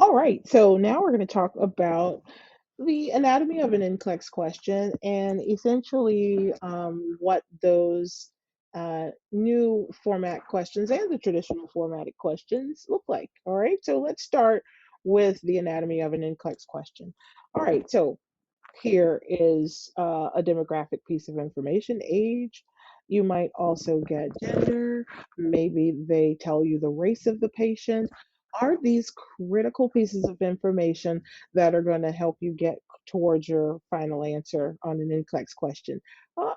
All right, so now we're going to talk about the anatomy of an NCLEX question and essentially what those new format questions and the traditional formatted questions look like. All right, so let's start with the anatomy of an NCLEX question. All right, so here is a demographic piece of information, age. You might also get gender. Maybe they tell you the race of the patient. Are these critical pieces of information that are going to help you get towards your final answer on an NCLEX question?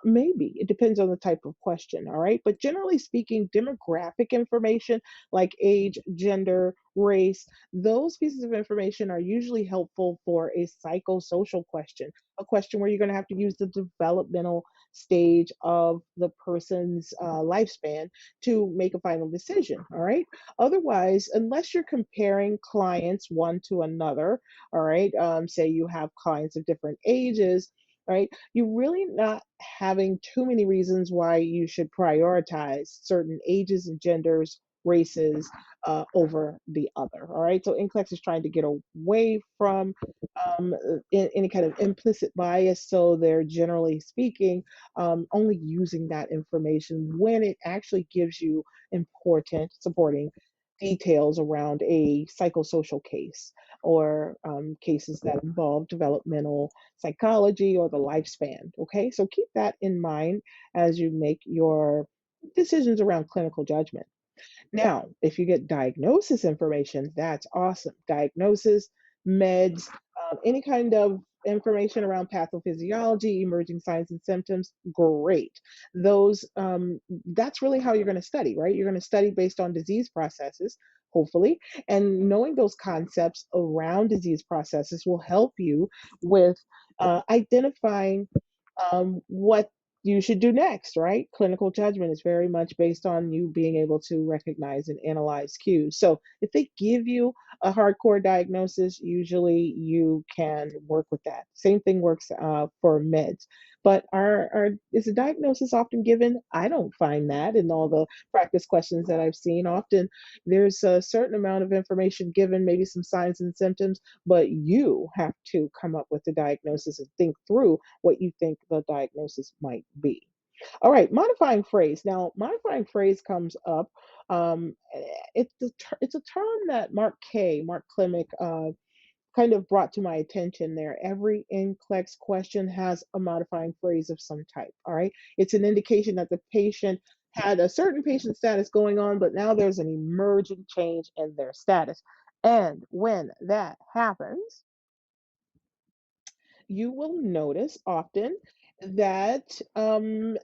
Maybe. It depends on the type of question, all right? But generally speaking, demographic information like age, gender, race, those pieces of information are usually helpful for a psychosocial question, a question where you're going to have to use the developmental stage of the person's lifespan to make a final decision. All right. Otherwise, unless you're comparing clients one to another, all right, say you have clients of different ages. Right, you're really not having too many reasons why you should prioritize certain ages and genders, races, over the other. All right, so NCLEX is trying to get away from any kind of implicit bias, so they're generally speaking only using that information when it actually gives you important supporting details around a psychosocial case or cases that involve developmental psychology or the lifespan. Okay, so keep that in mind as you make your decisions around clinical judgment. Now, if you get diagnosis information, that's awesome. Diagnosis, meds, any kind of information around pathophysiology, emerging signs and symptoms, great. Those, that's really how you're going to study, right? You're going to study based on disease processes, hopefully, and knowing those concepts around disease processes will help you with identifying what you should do next, right? Clinical judgment is very much based on you being able to recognize and analyze cues. So if they give you a hardcore diagnosis, usually you can work with that. Same thing works for meds. But is a diagnosis often given? I don't find that in all the practice questions that I've seen. Often there's a certain amount of information given, maybe some signs and symptoms, but you have to come up with the diagnosis and think through what you think the diagnosis might be. All right, modifying phrase. Now, modifying phrase comes up. It's a term that Mark Klimick, kind of brought to my attention there. Every NCLEX question has a modifying phrase of some type. All right, it's an indication that the patient had a certain patient status going on, but now there's an emergent change in their status. And when that happens, you will notice often that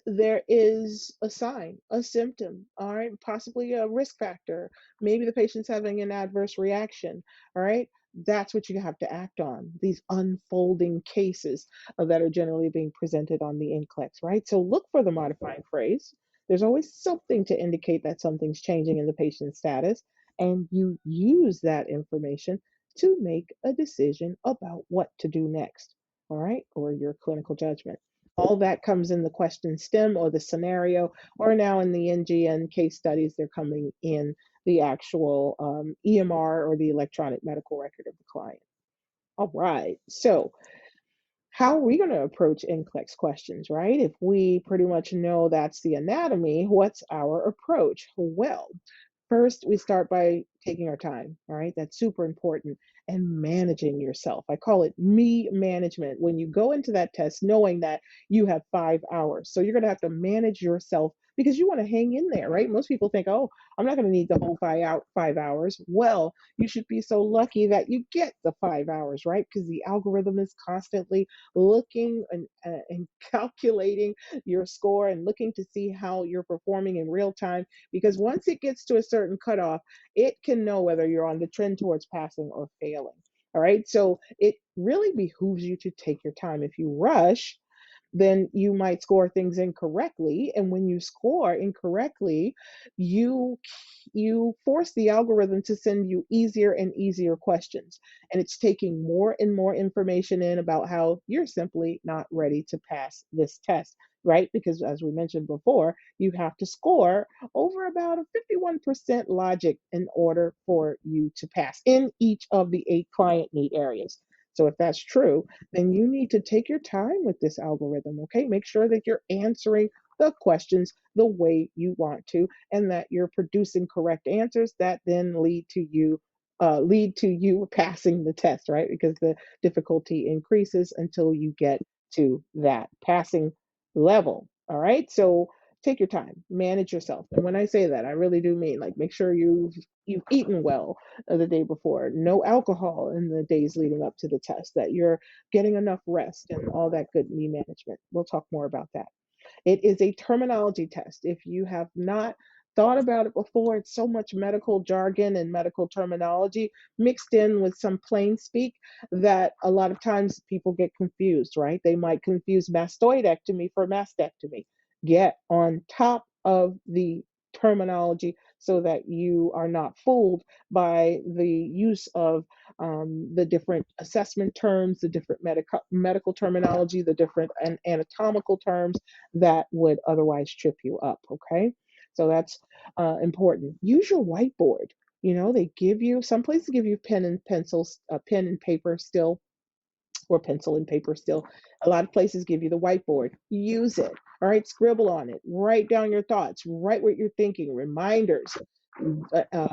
there is a sign, a symptom, all right, possibly a risk factor. Maybe the patient's having an adverse reaction, all right. That's what you have to act on, these unfolding cases that are generally being presented on the NCLEX, right? So look for the modifying phrase. There's always something to indicate that something's changing in the patient's status, and you use that information to make a decision about what to do next, all right, or your clinical judgment. All that comes in the question stem or the scenario, or now in the NGN case studies, they're coming in the actual EMR or the electronic medical record of the client. All right, so how are we going to approach NCLEX questions, right? If we pretty much know that's the anatomy, what's our approach? Well, first, we start by taking our time, all right? That's super important. And managing yourself. I call it me management. When you go into that test, knowing that you have 5 hours. So you're going to have to manage yourself because you want to hang in there, right? Most people think, oh, I'm not going to need the whole 5 hours. Well, you should be so lucky that you get the 5 hours, right? Because the algorithm is constantly looking and calculating your score and looking to see how you're performing in real time, because once it gets to a certain cutoff, it can know whether you're on the trend towards passing or failing. All right. So it really behooves you to take your time. If you rush, then you might score things incorrectly. And when you score incorrectly, you you force the algorithm to send you easier and easier questions. And it's taking more and more information in about how you're simply not ready to pass this test, right? Because as we mentioned before, you have to score over about a 51% logic in order for you to pass in each of the 8 client need areas. So if that's true, then you need to take your time with this algorithm, okay? Make sure that you're answering the questions the way you want to, and that you're producing correct answers that then lead to you passing the test, right? Because the difficulty increases until you get to that passing level. All right. So take your time, manage yourself. And when I say that, I really do mean like make sure you've eaten well the day before, no alcohol in the days leading up to the test, that you're getting enough rest and all that good knee management. We'll talk more about that. It is a terminology test. If you have not thought about it before, it's so much medical jargon and medical terminology mixed in with some plain speak that a lot of times people get confused, right? They might confuse mastoidectomy for mastectomy. Get on top of the terminology so that you are not fooled by the use of the different assessment terms, the different medical terminology, the different anatomical terms that would otherwise trip you up. Okay. So that's important. Use your whiteboard. You know, they give you, some places give you pen and pencils, pen and paper still, or pencil and paper still. A lot of places give you the whiteboard. Use it. All right. Scribble on it. Write down your thoughts. Write what you're thinking. Reminders,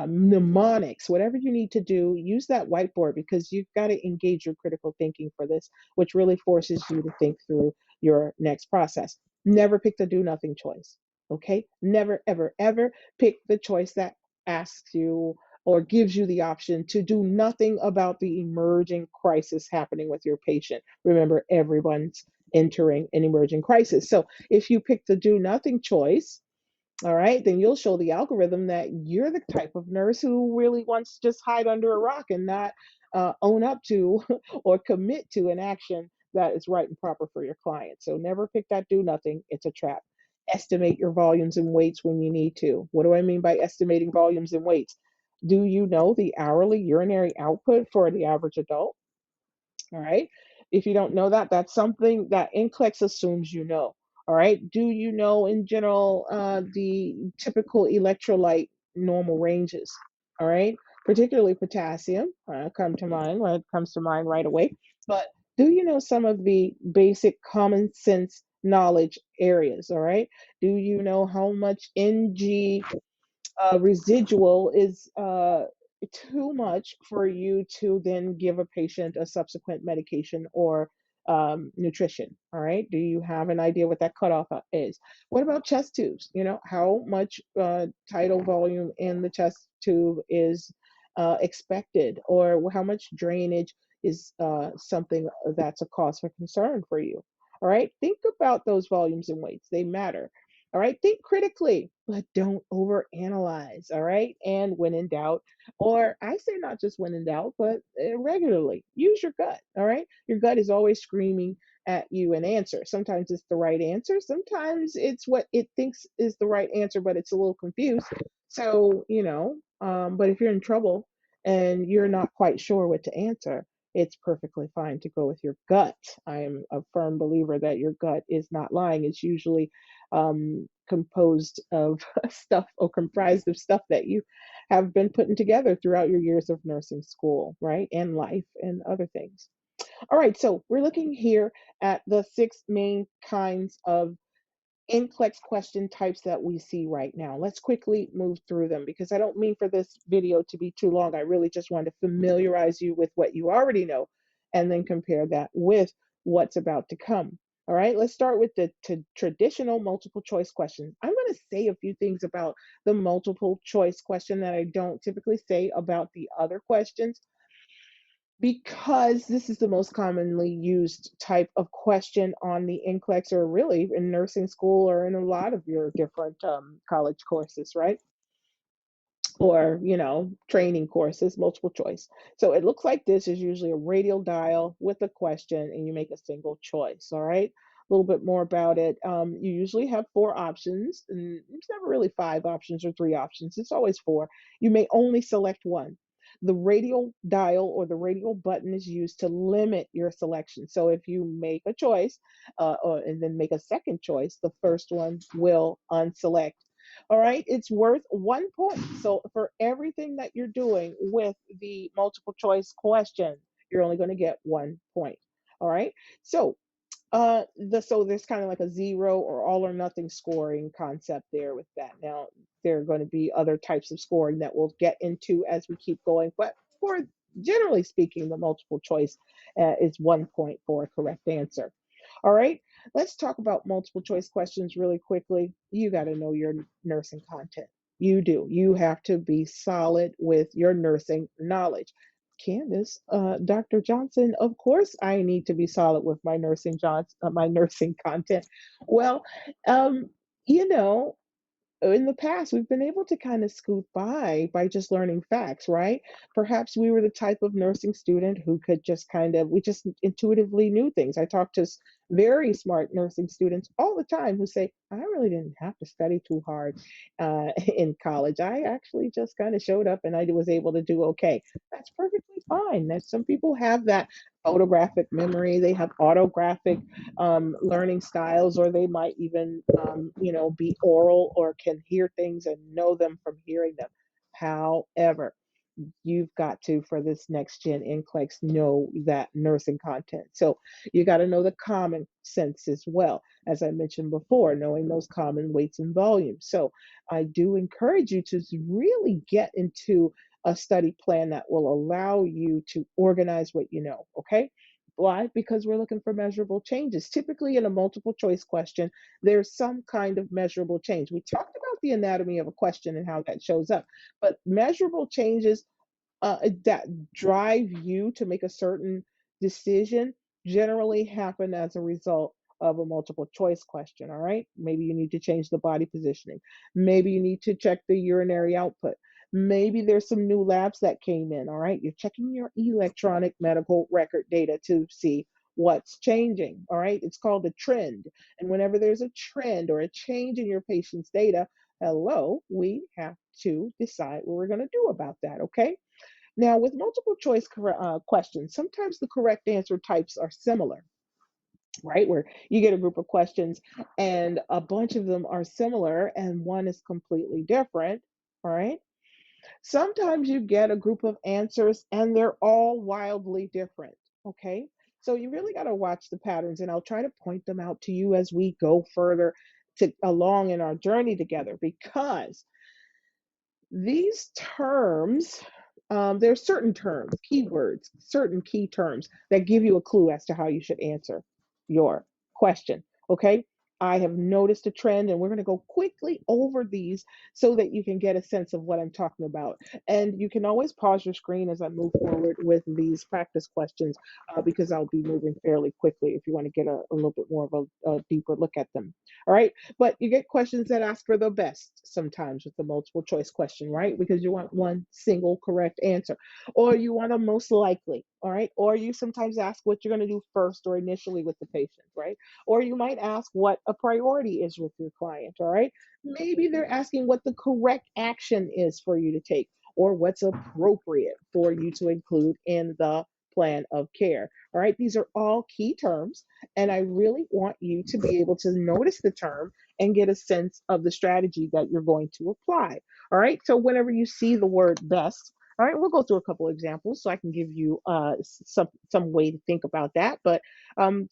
mnemonics, whatever you need to do, use that whiteboard because you've got to engage your critical thinking for this, which really forces you to think through your next process. Never pick the do nothing choice. Okay. Never, ever, ever pick the choice that asks you or gives you the option to do nothing about the emerging crisis happening with your patient. Remember, everyone's entering an emerging crisis. So if you pick the do nothing choice, all right, then you'll show the algorithm that you're the type of nurse who really wants to just hide under a rock and not own up to or commit to an action that is right and proper for your client. So never pick that do nothing. It's a trap. Estimate your volumes and weights when you need to. What do I mean by estimating volumes and weights? Do you know the hourly urinary output for the average adult? All right. If you don't know that, that's something that NCLEX assumes you know. All right. Do you know in general the typical electrolyte normal ranges? All right. Particularly potassium comes to mind right away. But do you know some of the basic common sense knowledge areas? All right. Do you know how much Ng residual is too much for you to then give a patient a subsequent medication or nutrition. All right. Do you have an idea what that cutoff is? What about chest tubes? You know, how much tidal volume in the chest tube is expected, or how much drainage is something that's a cause for concern for you? All right. Think about those volumes and weights, they matter. All right, think critically, but don't overanalyze. All right, and when in doubt, or I say not just when in doubt, but regularly, use your gut. All right, your gut is always screaming at you an answer. Sometimes it's the right answer, sometimes it's what it thinks is the right answer, but it's a little confused. So, but if you're in trouble and you're not quite sure what to answer, it's perfectly fine to go with your gut. I am a firm believer that your gut is not lying. It's usually composed of stuff or comprised of stuff that you have been putting together throughout your years of nursing school, right? And life and other things. All right, so we're looking here at the 6 main kinds of NCLEX question types that we see right now. Let's quickly move through them because I don't mean for this video to be too long. I really just want to familiarize you with what you already know and then compare that with what's about to come. All right, let's start with the traditional multiple choice question. I'm going to say a few things about the multiple choice question that I don't typically say about the other questions because this is the most commonly used type of question on the NCLEX or really in nursing school or in a lot of your different college courses, right? Or, training courses, multiple choice. So it looks like this is usually a radial dial with a question and you make a single choice, all right? little bit more about it. You usually have four options, and it's never really five options or three options. It's always four. You may only select one. The radial dial or the radial button is used to limit your selection. So if you make a choice and then make a second choice, the first one will unselect. All right, it's worth 1 point. So for everything that you're doing with the multiple choice question, you're only going to get 1 point. All right. So so there's kind of like a zero or all or nothing scoring concept there with that. Now, there are going to be other types of scoring that we'll get into as we keep going, but for generally speaking, the multiple choice is 1 point for a correct answer. All right, let's talk about multiple choice questions really quickly. You got to know your nursing content. You do. You have to be solid with your nursing knowledge. Candace, Dr. Johnson, of course I need to be solid with my nursing content. Well, um, you know, in the past we've been able to kind of scoot by just learning facts, right? Perhaps we were the type of nursing student who could just we just intuitively knew things. I talk to very smart nursing students all the time who say, I really didn't have to study too hard in college. I actually just kind of showed up and I was able to do okay. That's perfectly fine. That some people have that photographic memory, they have autographic learning styles, or they might even, be oral or can hear things and know them from hearing them. However, you've got to, for this next gen NCLEX, know that nursing content. So you got to know the common sense as well. As I mentioned before, knowing those common weights and volumes. So I do encourage you to really get into a study plan that will allow you to organize what you know. Okay. Why? Because we're looking for measurable changes. Typically, in a multiple choice question, there's some kind of measurable change. We talked about the anatomy of a question and how that shows up, but measurable changes that drive you to make a certain decision generally happen as a result of a multiple choice question. All right. Maybe you need to change the body positioning. Maybe you need to check the urinary output. Maybe there's some new labs that came in. All right. You're checking your electronic medical record data to see what's changing. All right. It's called a trend. And whenever there's a trend or a change in your patient's data, hello, we have to decide what we're going to do about that. Okay. Now, with multiple choice questions, sometimes the correct answer types are similar, right? Where you get a group of questions and a bunch of them are similar and one is completely different, all right? Sometimes you get a group of answers and they're all wildly different, okay? So you really got to watch the patterns, and I'll try to point them out to you as we go further along in our journey together, because these terms, there's certain terms, keywords, certain key terms that give you a clue as to how you should answer your question. Okay. I have noticed a trend, and we're going to go quickly over these so that you can get a sense of what I'm talking about. And you can always pause your screen as I move forward with these practice questions, because I'll be moving fairly quickly if you want to get a little bit more of a deeper look at them. All right. But you get questions that ask for the best sometimes with the multiple choice question, right? Because you want one single correct answer, or you want a most likely, all right? Or you sometimes ask what you're going to do first or initially with the patient, right? Or you might ask what a priority is with your client, all right? Maybe they're asking what the correct action is for you to take, or what's appropriate for you to include in the plan of care. All right, these are all key terms, and I really want you to be able to notice the term and get a sense of the strategy that you're going to apply. All right, so whenever you see the word best, all right, we'll go through a couple examples so I can give you some way to think about that. But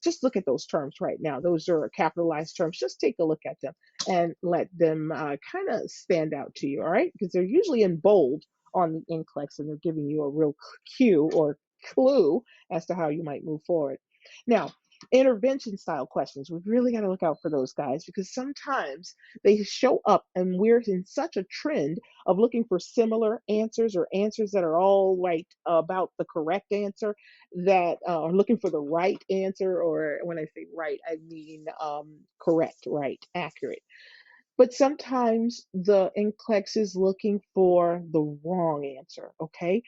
just look at those terms right now. Those are capitalized terms. Just take a look at them and let them kind of stand out to you. All right, because they're usually in bold on the NCLEX, and they're giving you a real cue or clue as to how you might move forward. Now, intervention style questions, we've really got to look out for those guys, because sometimes they show up and we're in such a trend of looking for similar answers or answers that are all right about the correct answer, that are looking for the right answer. Or when I say right, I mean correct, right, accurate. But sometimes the NCLEX is looking for the wrong answer, okay?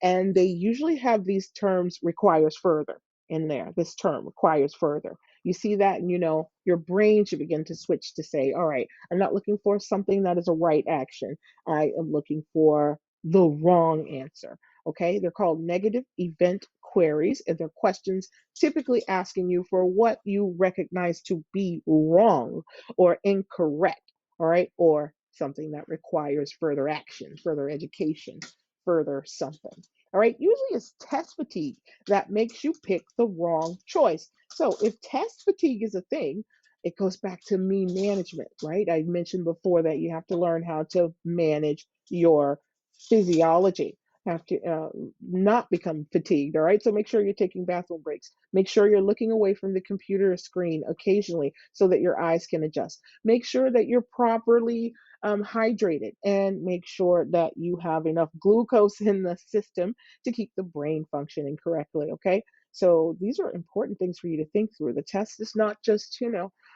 And they usually have these terms requires further in there. This term requires further. You see that, and your brain should begin to switch to say, all right, I'm not looking for something that is a right action. I am looking for the wrong answer. Okay, they're called negative event queries, and they're questions typically asking you for what you recognize to be wrong or incorrect, all right, or something that requires further action, further education, further something. All right, usually it's test fatigue that makes you pick the wrong choice. So if test fatigue is a thing, it goes back to me management, right? I mentioned before that you have to learn how to manage your physiology, have to not become fatigued. All right, so make sure you're taking bathroom breaks, make sure you're looking away from the computer screen occasionally so that your eyes can adjust, make sure that you're properly hydrated, and make sure that you have enough glucose in the system to keep the brain functioning correctly. Okay, so these are important things for you to think through. The test is not just,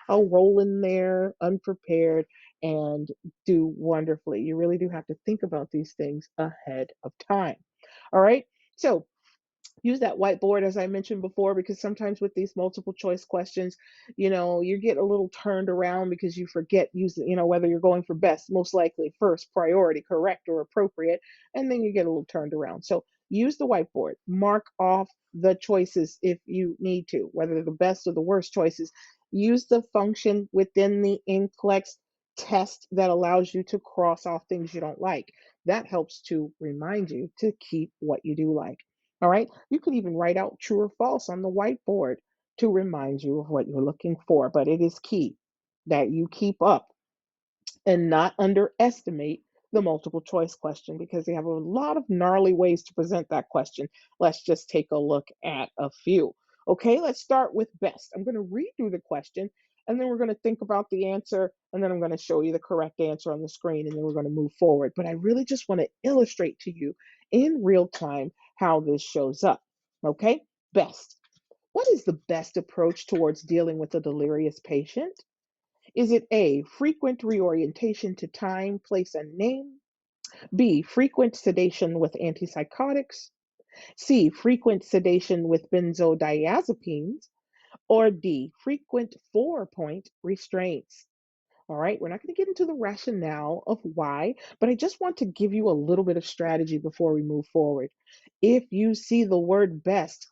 I'll roll in there unprepared and do wonderfully. You really do have to think about these things ahead of time. All right. So use that whiteboard as I mentioned before, because sometimes with these multiple choice questions, you get a little turned around because you forget using, whether you're going for best, most likely, first, priority, correct, or appropriate, and then you get a little turned around. So use the whiteboard, mark off the choices if you need to, whether the best or the worst choices. Use the function within the NCLEX test that allows you to cross off things you don't like. That helps to remind you to keep what you do like. All right. You could even write out true or false on the whiteboard to remind you of what you're looking for. But it is key that you keep up and not underestimate the multiple choice question, because they have a lot of gnarly ways to present that question. Let's just take a look at a few. Okay, let's start with best. I'm going to read through the question, and then we're going to think about the answer, and then I'm going to show you the correct answer on the screen, and then we're going to move forward. But I really just want to illustrate to you in real time how this shows up. Okay, best. What is the best approach towards dealing with a delirious patient? Is it A, frequent reorientation to time, place, and name? B, frequent sedation with antipsychotics? C, frequent sedation with benzodiazepines? Or D, frequent 4-point restraints? All right, we're not going to get into the rationale of why, but I just want to give you a little bit of strategy before we move forward. If you see the word best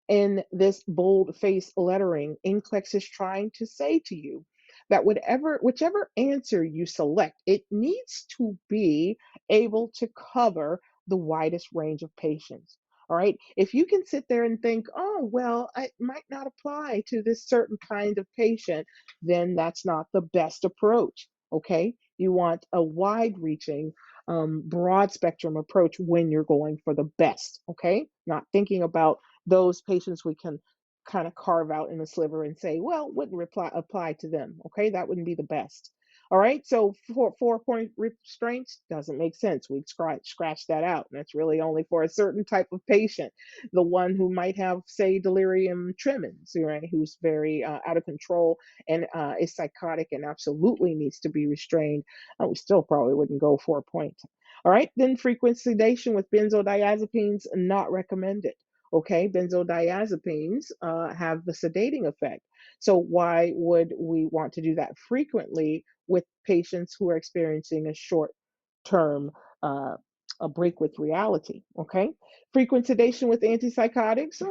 in this bold face lettering, NCLEX is trying to say to you that whichever answer you select, it needs to be able to cover the widest range of patients. All right. If you can sit there and think, oh, well, it might not apply to this certain kind of patient, then that's not the best approach. Okay. You want a wide reaching, broad spectrum approach when you're going for the best. Okay. Not thinking about those patients we can kind of carve out in a sliver and say, well, wouldn't apply to them. Okay, that wouldn't be the best. All right, so 4-point restraints doesn't make sense. We'd scratch that out. And that's really only for a certain type of patient, the one who might have, say, delirium tremens, right? Who's very out of control and is psychotic and absolutely needs to be restrained. We still probably wouldn't go 4 points. All right, then frequent sedation with benzodiazepines not recommended. Okay, benzodiazepines have the sedating effect. So why would we want to do that frequently with patients who are experiencing a short-term uh, a break with reality? Okay, frequent sedation with antipsychotics.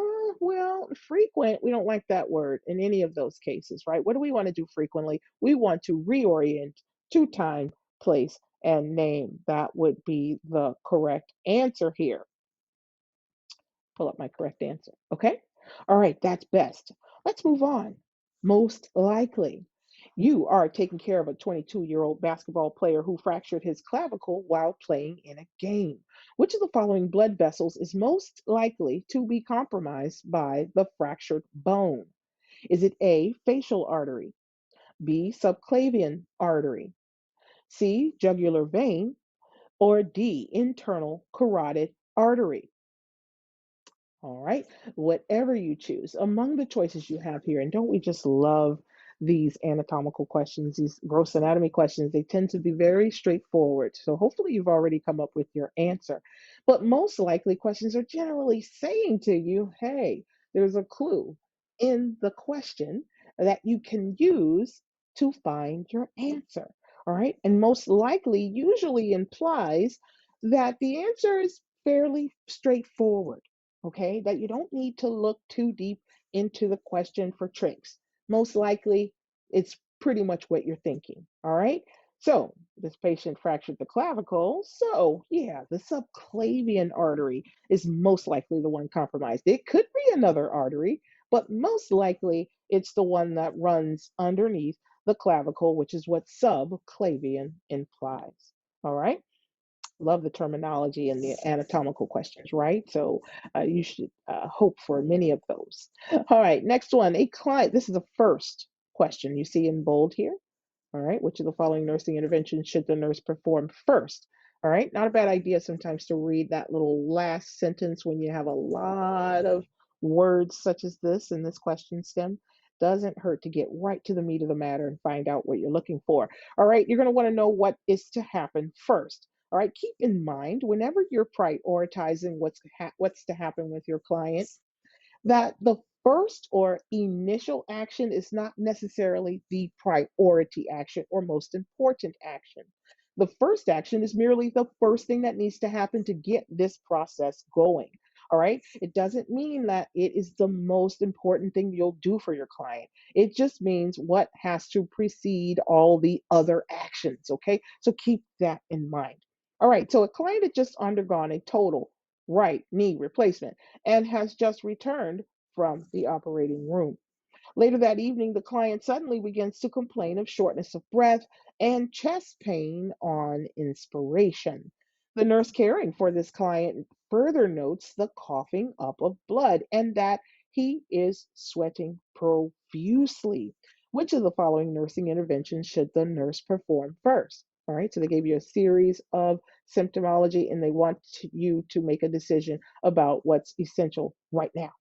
Well, frequent. We don't like that word in any of those cases, right? What do we want to do frequently? We want to reorient to time, place, and name. That would be the correct answer here. Pull up my correct answer. Okay. All right. That's best. Let's move on. Most likely, you are taking care of a 22-year-old basketball player who fractured his clavicle while playing in a game. Which of the following blood vessels is most likely to be compromised by the fractured bone? Is it A, facial artery, B, subclavian artery, C, jugular vein, or D, internal carotid artery? All right, whatever you choose among the choices you have here, and don't we just love these anatomical questions, these gross anatomy questions? They tend to be very straightforward. So hopefully you've already come up with your answer. But most likely questions are generally saying to you, hey, there's a clue in the question, that you can use to find your answer. All right. And most likely usually implies that the answer is fairly straightforward. Okay. That you don't need to look too deep into the question for tricks. Most likely it's pretty much what you're thinking. All right. So this patient fractured the clavicle. So yeah, the subclavian artery is most likely the one compromised. It could be another artery, but most likely it's the one that runs underneath the clavicle, which is what subclavian implies. All right. Love the terminology and the anatomical questions, right? So you should hope for many of those. All right. Next one. A client. This is the first question you see in bold here. All right, which of the following nursing interventions should the nurse perform first? All right, not a bad idea sometimes to read that little last sentence when you have a lot of words such as this in this question stem. Doesn't hurt to get right to the meat of the matter and find out what you're looking for. All right, you're going to want to know what is to happen first. All right, keep in mind whenever you're prioritizing what's to happen with your client, that the first or initial action is not necessarily the priority action or most important action. The first action is merely the first thing that needs to happen to get this process going. All right. It doesn't mean that it is the most important thing you'll do for your client. It just means what has to precede all the other actions. Okay. So keep that in mind. All right. So a client had just undergone a total right knee replacement and has just returned from the operating room. Later that evening, the client suddenly begins to complain of shortness of breath and chest pain on inspiration. The nurse caring for this client further notes the coughing up of blood and that he is sweating profusely. Which of the following nursing interventions should the nurse perform first? All right, so they gave you a series of symptomology and they want you to make a decision about what's essential right now.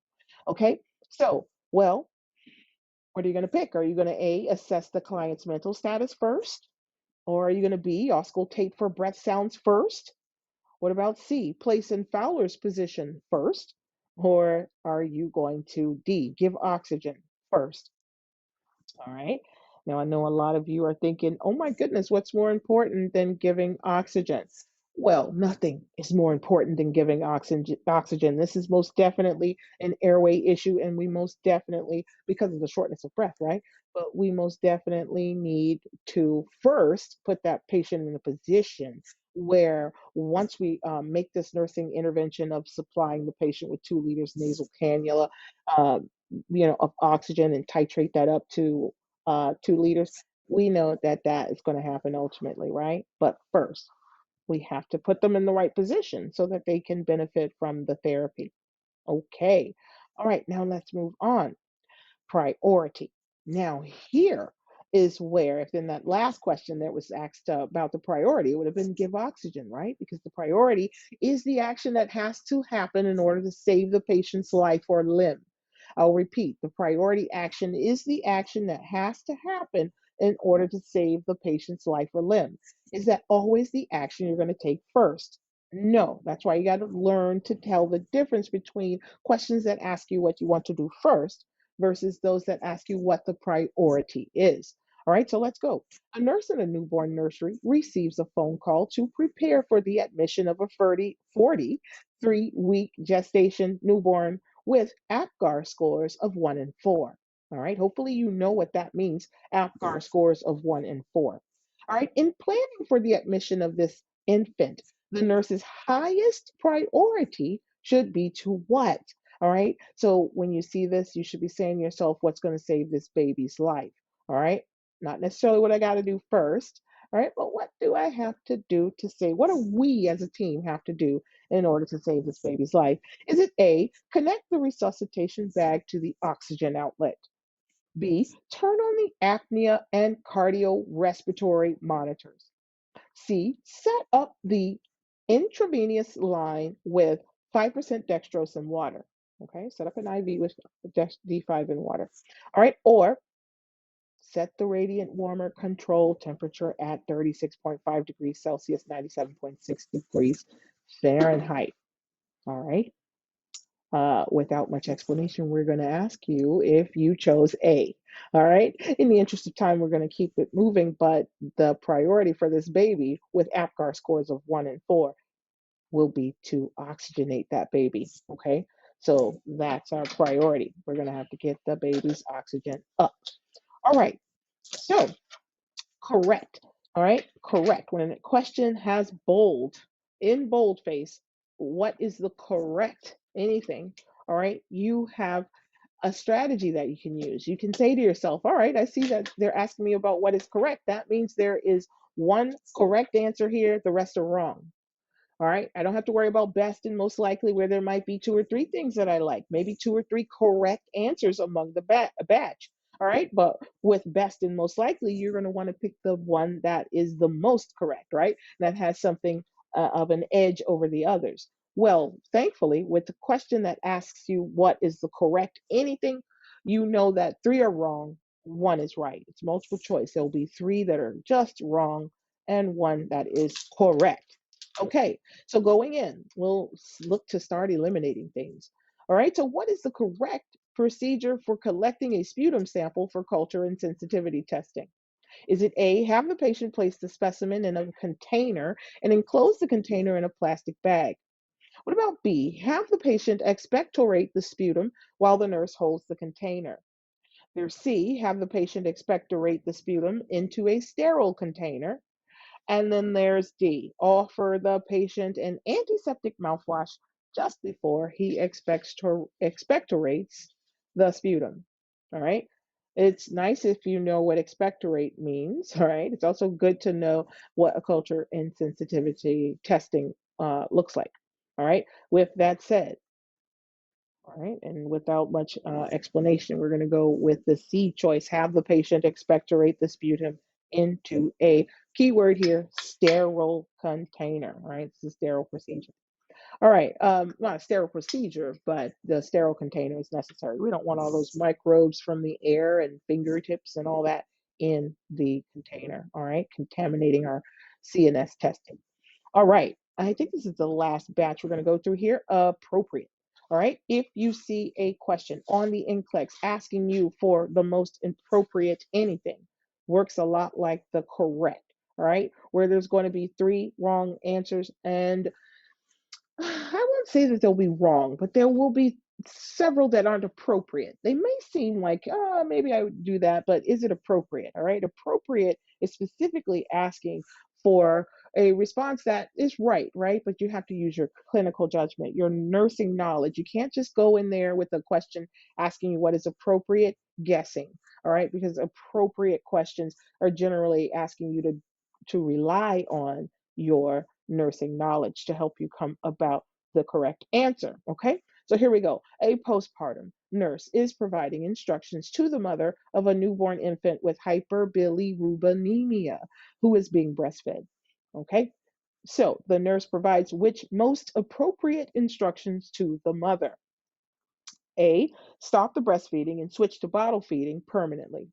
Okay, so, well, what are you going to pick? Are you going to A, assess the client's mental status first? Or are you going to B, auscultate for breath sounds first? What about C, place in Fowler's position first? Or are you going to D, give oxygen first? All right. Now, I know a lot of you are thinking, oh my goodness, what's more important than giving oxygen? Well, nothing is more important than giving oxygen. This is most definitely an airway issue, and we most definitely, because of the shortness of breath, right? But we most definitely need to first put that patient in a position where once we make this nursing intervention of supplying the patient with 2 liters nasal cannula, um, of oxygen and titrate that up to 2 liters, we know that that is going to happen ultimately, right? But first, we have to put them in the right position so that they can benefit from the therapy. Okay. All right. Now let's move on. Priority. Now, here is where, if in that last question that was asked about the priority, it would have been give oxygen, right? Because the priority is the action that has to happen in order to save the patient's life or limb. I'll repeat, the priority action is the action that has to happen in order to save the patient's life or limb. Is that always the action you're going to take first? No, that's why you got to learn to tell the difference between questions that ask you what you want to do first versus those that ask you what the priority is. All right, so let's go. A nurse in a newborn nursery receives a phone call to prepare for the admission of a 43-week gestation newborn with APGAR scores of 1 and 4. All right, hopefully you know what that means, APGAR scores of 1 and 4. All right, in planning for the admission of this infant, the nurse's highest priority should be to what? All right. So when you see this, you should be saying to yourself, what's going to save this baby's life? All right. Not necessarily what I got to do first. All right. But what do I have to do to save? What do we as a team have to do in order to save this baby's life? Is it A, connect the resuscitation bag to the oxygen outlet? B, turn on the apnea and cardiorespiratory monitors? C, set up the intravenous line with 5% dextrose and water. Okay, set up an IV with D5 and water. All right, or set the radiant warmer control temperature at 36.5 degrees Celsius, 97.6 degrees Fahrenheit. All right. Without much explanation, we're going to ask you if you chose A. All right. In the interest of time, we're going to keep it moving, but the priority for this baby with APGAR scores of 1 and 4 will be to oxygenate that baby. Okay. So that's our priority. We're going to have to get the baby's oxygen up. All right. So correct. All right. Correct. When a question has bold, in boldface, what is the correct anything? All right. You have a strategy that you can use. You can say to yourself, all right, I see that they're asking me about what is correct. That means there is one correct answer here, the rest are wrong. All right. I don't have to worry about best and most likely where there might be 2 or 3 things that I like, maybe 2 or 3 correct answers among the batch. All right. But with best and most likely, you're going to want to pick the one that is the most correct, right? That has something of an edge over the others. Well, thankfully, with the question that asks you what is the correct anything, you know that 3 are wrong, 1 is right. It's multiple choice. There'll be 3 that are just wrong and 1 that is correct. Okay, so going in, we'll look to start eliminating things. All right, so what is the correct procedure for collecting a sputum sample for culture and sensitivity testing? Is it A, have the patient place the specimen in a container and enclose the container in a plastic bag? What about B, have the patient expectorate the sputum while the nurse holds the container? There's C, have the patient expectorate the sputum into a sterile container. And then there's D, offer the patient an antiseptic mouthwash just before he expectorates the sputum. All right. It's nice if you know what expectorate means. All right. It's also good to know what a culture and sensitivity testing looks like. All right. With that said, all right, and without much explanation, we're going to go with the C choice. Have the patient expectorate the sputum into a keyword here, sterile container. All right, it's a sterile procedure. All right, not a sterile procedure, but the sterile container is necessary. We don't want all those microbes from the air and fingertips and all that in the container. All right, contaminating our CNS testing. All right. I think this is the last batch we're going to go through here. Appropriate. All right. If you see a question on the NCLEX asking you for the most appropriate anything, works a lot like the correct. All right. Where there's going to be 3 wrong answers and I won't say that they'll be wrong, but there will be several that aren't appropriate. They may seem like, oh, maybe I would do that, but is it appropriate? All right. Appropriate is specifically asking for a response that is right, right? But you have to use your clinical judgment, your nursing knowledge. You can't just go in there with a question asking you what is appropriate, guessing. All right. Because appropriate questions are generally asking you to rely on your nursing knowledge to help you come about the correct answer. Okay, so here we go. A postpartum nurse is providing instructions to the mother of a newborn infant with hyperbilirubinemia who is being breastfed. Okay, so the nurse provides which most appropriate instructions to the mother? A, stop the breastfeeding and switch to bottle feeding permanently.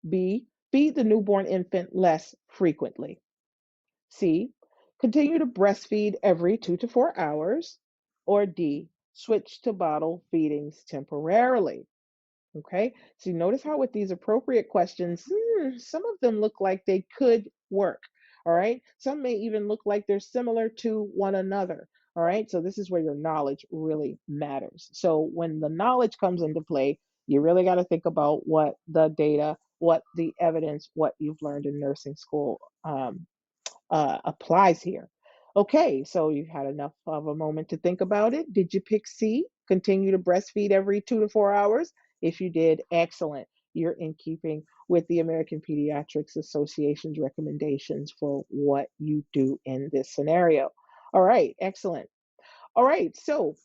B, feed the newborn infant less frequently. C, continue to breastfeed every 2 to 4 hours. Or D, switch to bottle feedings temporarily. Okay, so you notice how with these appropriate questions, some of them look like they could work. All right, some may even look like they're similar to one another. All right, so this is where your knowledge really matters. So when the knowledge comes into play, you really got to think about what the data, what the evidence, what you've learned in nursing school applies here. Okay, so you've had enough of a moment to think about it. Did you pick C? Continue to breastfeed every 2 to 4 hours? If you did, excellent. You're in keeping with the American Pediatrics Association's recommendations for what you do in this scenario. All right, excellent. All right, so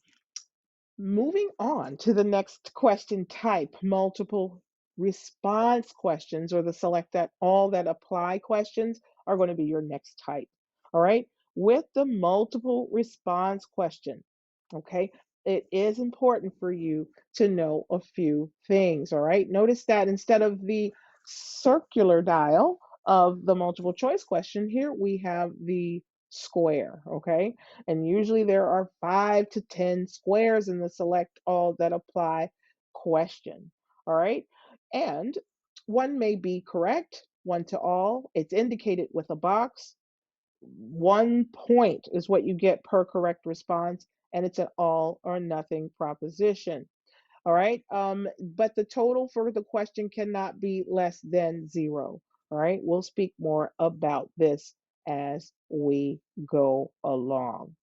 moving on to the next question type, multiple response questions or the select that all that apply questions are going to be your next type. All right. With the multiple response question, okay, it is important for you to know a few things. All right. Notice that instead of the circular dial of the multiple choice question, here we have the square, okay? And usually there are 5 to 10 squares in the select all that apply question, all right? And one may be correct, one to all. It's indicated with a box. 1 point is what you get per correct response, and it's an all or nothing proposition. All right. But the total for the question cannot be less than 0. All right. We'll speak more about this as we go along.